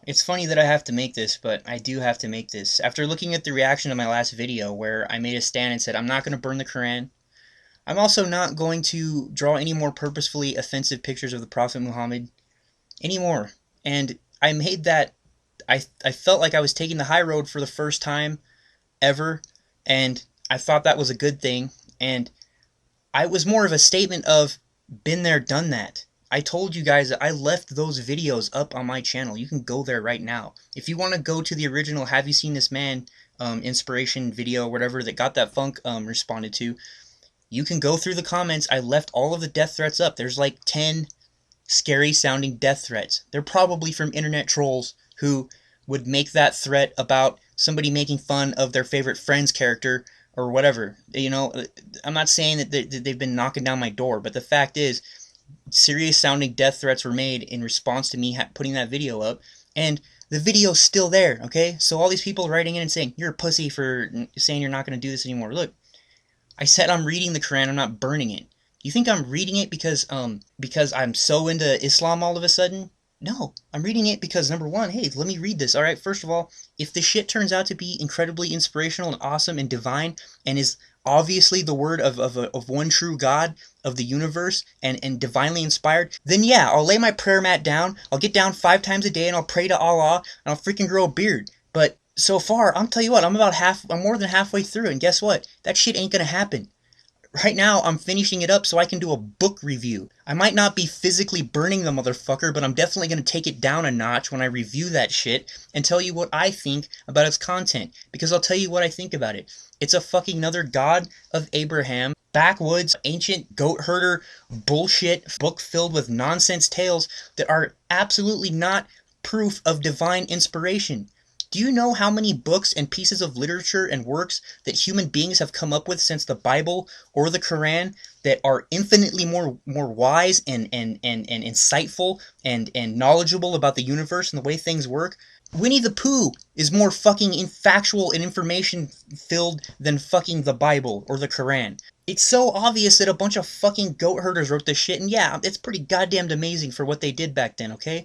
It's funny that I have to make this, but I do have to make this. After looking at the reaction to my last video where I made a stand and said I'm not going to burn the Qur'an, I'm also not going to draw any more purposefully offensive pictures of the Prophet Muhammad anymore. And I made that, I felt like I was taking the high road for the first time ever, and I thought that was a good thing, and I was more of a statement of been there, done that. I told you guys that I left those videos up on my channel. You can go there right now. If you want to go to the original Have You Seen This Man inspiration video or whatever that Got That Funk responded to, you can go through the comments. I left all of the death threats up. There's like 10 scary sounding death threats. They're probably from internet trolls who would make that threat about somebody making fun of their favorite Friends character or whatever. You know, I'm not saying that they've been knocking down my door, but the fact is, serious sounding death threats were made in response to me putting that video up, and the video's still there, okay? So all these people writing in and saying, you're a pussy for saying you're not going to do this anymore. Look, I said I'm reading the Quran, I'm not burning it. You think I'm reading it because I'm so into Islam all of a sudden? No, I'm reading it because, number one, hey, let me read this. All right, first of all, if this shit turns out to be incredibly inspirational and awesome and divine and is obviously the word of one true God of the universe and divinely inspired, then yeah, I'll lay my prayer mat down, I'll get down 5 times a day and I'll pray to Allah and I'll freaking grow a beard. But so far, I'm tell you what, I'm more than halfway through, and guess what? That shit ain't gonna happen. Right now, I'm finishing it up so I can do a book review. I might not be physically burning the motherfucker, but I'm definitely going to take it down a notch when I review that shit and tell you what I think about its content. Because I'll tell you what I think about it. It's a fucking another God of Abraham, backwoods, ancient goat herder bullshit book filled with nonsense tales that are absolutely not proof of divine inspiration. Do you know how many books and pieces of literature and works that human beings have come up with since the Bible or the Quran that are infinitely more wise and insightful and knowledgeable about the universe and the way things work? Winnie the Pooh is more fucking factual and information filled than fucking the Bible or the Quran. It's so obvious that a bunch of fucking goat herders wrote this shit, and yeah, it's pretty goddamn amazing for what they did back then, okay?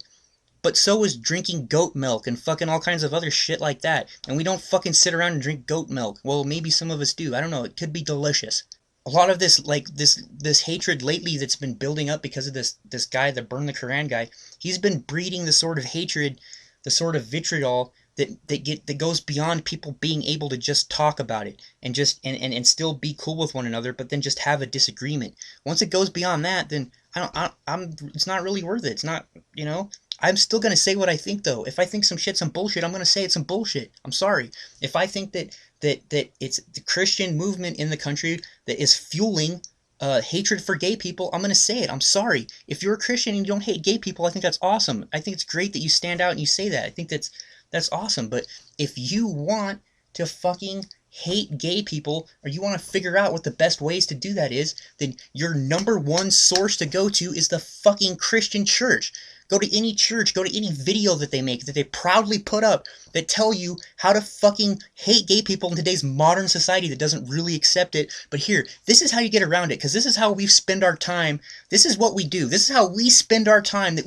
But so is drinking goat milk and fucking all kinds of other shit like that. And we don't fucking sit around and drink goat milk. Well, maybe some of us do. I don't know. It could be delicious. A lot of this, like, this hatred lately that's been building up because of this guy, the Burn the Quran guy, he's been breeding the sort of hatred, the sort of vitriol that goes beyond people being able to just talk about it and just and still be cool with one another, but then just have a disagreement. Once it goes beyond that, then it's not really worth it. It's not, you know. I'm still going to say what I think, though. If I think some shit's some bullshit, I'm going to say it's some bullshit. I'm sorry. If I think that it's the Christian movement in the country that is fueling hatred for gay people, I'm going to say it. I'm sorry. If you're a Christian and you don't hate gay people, I think that's awesome. I think it's great that you stand out and you say that. I think that's awesome. But if you want to fucking hate gay people, or you want to figure out what the best ways to do that is, then your number one source to go to is the fucking Christian church. Go to any church, go to any video that they make, that they proudly put up, that tell you how to fucking hate gay people in today's modern society that doesn't really accept it. But here, this is how you get around it, because this is how we spend our time. This is what we do. This is how we spend our time.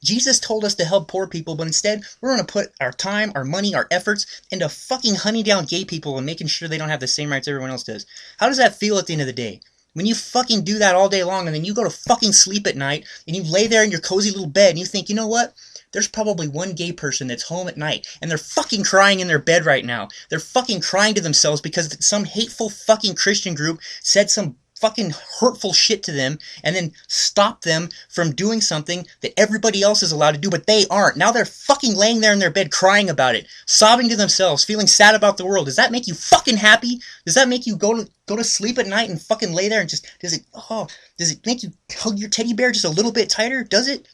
Jesus told us to help poor people, but instead, we're going to put our time, our money, our efforts into fucking hunting down gay people and making sure they don't have the same rights everyone else does. How does that feel at the end of the day? When you fucking do that all day long and then you go to fucking sleep at night and you lay there in your cozy little bed and you think, you know what? There's probably one gay person that's home at night and they're fucking crying in their bed right now. They're fucking crying to themselves because some hateful fucking Christian group said some fucking hurtful shit to them and then stopped them from doing something that everybody else is allowed to do, but they aren't. Now they're fucking laying there in their bed crying about it, sobbing to themselves, feeling sad about the world. Does that make you fucking happy? Does that make you go to sleep at night and fucking lay there and just, does it make you hug your teddy bear just a little bit tighter? Does it?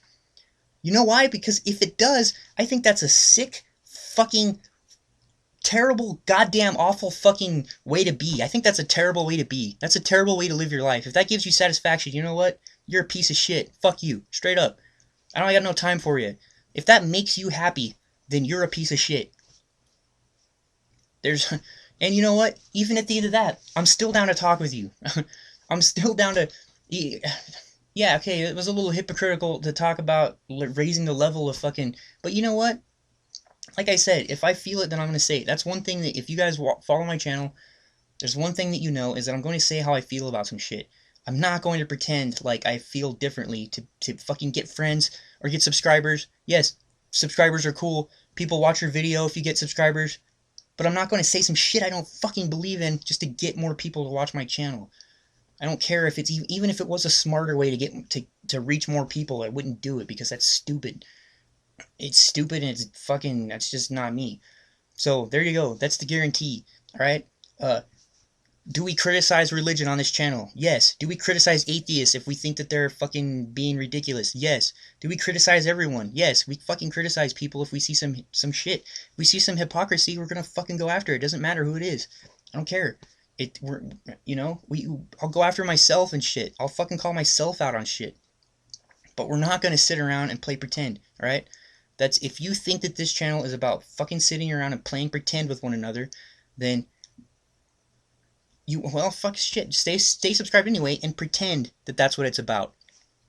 You know why? Because if it does, I think that's a sick fucking terrible, goddamn, awful fucking way to be. I think that's a terrible way to be. That's a terrible way to live your life. If that gives you satisfaction, you know what? You're a piece of shit. Fuck you. Straight up. I got no time for you. If that makes you happy, then you're a piece of shit. And you know what? Even at the end of that, I'm still down to talk with you. I'm still down to... Yeah, okay, it was a little hypocritical to talk about raising the level of fucking... But you know what? Like I said, if I feel it, then I'm going to say it. That's one thing that if you guys follow my channel, there's one thing that you know is that I'm going to say how I feel about some shit. I'm not going to pretend like I feel differently to fucking get friends or get subscribers. Yes, subscribers are cool. People watch your video if you get subscribers. But I'm not going to say some shit I don't fucking believe in just to get more people to watch my channel. I don't care if it's even if it was a smarter way to get to reach more people, I wouldn't do it because that's stupid. It's stupid and it's fucking that's just not me. So there you go. That's the guarantee. All right. Do we criticize religion on this channel? Yes. Do we criticize atheists if we think that they're fucking being ridiculous? Yes. Do we criticize everyone? Yes. We fucking criticize people if we see some shit. If we see some hypocrisy, we're gonna fucking go after it. It doesn't matter who it is. I don't care. I'll go after myself and shit. I'll fucking call myself out on shit. But we're not gonna sit around and play pretend, all right? That's if you think that this channel is about fucking sitting around and playing pretend with one another, then fuck shit. Stay subscribed anyway and pretend that that's what it's about.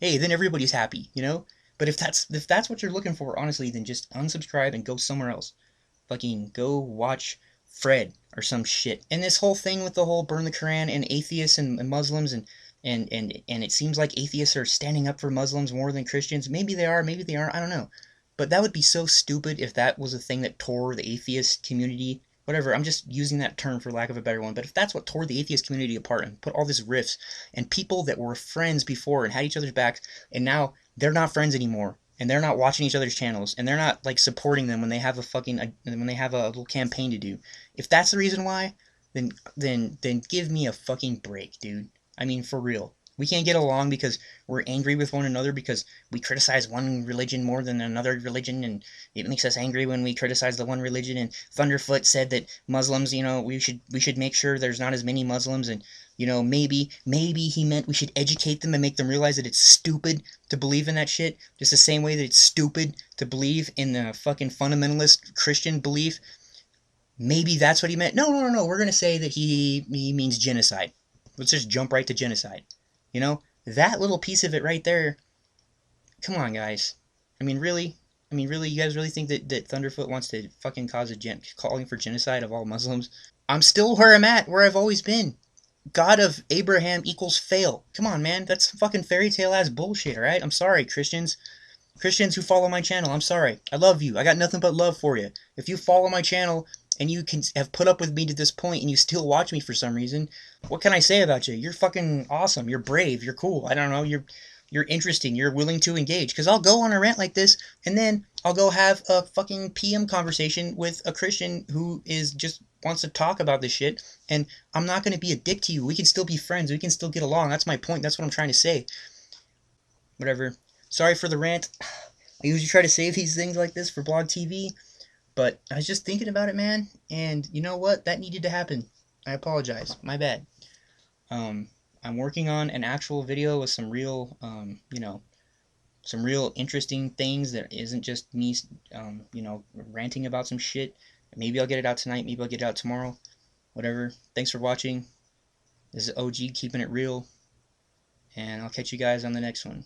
Hey, then everybody's happy, you know? But if that's what you're looking for, honestly, then just unsubscribe and go somewhere else. Fucking go watch Fred or some shit. And this whole thing with the whole burn the Quran and atheists and Muslims and it seems like atheists are standing up for Muslims more than Christians. Maybe they are, maybe they aren't, I don't know. But that would be so stupid if that was a thing that tore the atheist community. Whatever, I'm just using that term for lack of a better one. But if that's what tore the atheist community apart and put all this rifts and people that were friends before and had each other's backs and now they're not friends anymore and they're not watching each other's channels and they're not like supporting them when they have a little campaign to do. If that's the reason why, then give me a fucking break, dude. I mean, for real. We can't get along because we're angry with one another because we criticize one religion more than another religion, and it makes us angry when we criticize the one religion. And Thunderfoot said that Muslims, we should make sure there's not as many Muslims, and maybe he meant we should educate them and make them realize that it's stupid to believe in that shit, just the same way that it's stupid to believe in the fucking fundamentalist Christian belief. Maybe that's what he meant. No. We're gonna say that he means genocide. Let's just jump right to genocide. That little piece of it right there. Come on, guys. I mean, really? You guys really think that Thunderfoot wants to fucking calling for genocide of all Muslims? I'm still where I'm at, where I've always been. God of Abraham equals fail. Come on, man. That's fucking fairy tale ass bullshit, alright? I'm sorry, Christians. Christians who follow my channel, I'm sorry. I love you. I got nothing but love for you. If you follow my channel and you can have put up with me to this point and you still watch me for some reason, what can I say about you? You're fucking awesome. You're brave. You're cool. I don't know. You're interesting. You're willing to engage. Because I'll go on a rant like this and then I'll go have a fucking PM conversation with a Christian who just wants to talk about this shit, and I'm not going to be a dick to you. We can still be friends. We can still get along. That's my point. That's what I'm trying to say. Whatever. Sorry for the rant. I usually try to save these things like this for Blog TV, but I was just thinking about it, man, and you know what? That needed to happen. I apologize. My bad. I'm working on an actual video with some real, some real interesting things that isn't just me, ranting about some shit. Maybe I'll get it out tonight. Maybe I'll get it out tomorrow. Whatever. Thanks for watching. This is OG keeping it real, and I'll catch you guys on the next one.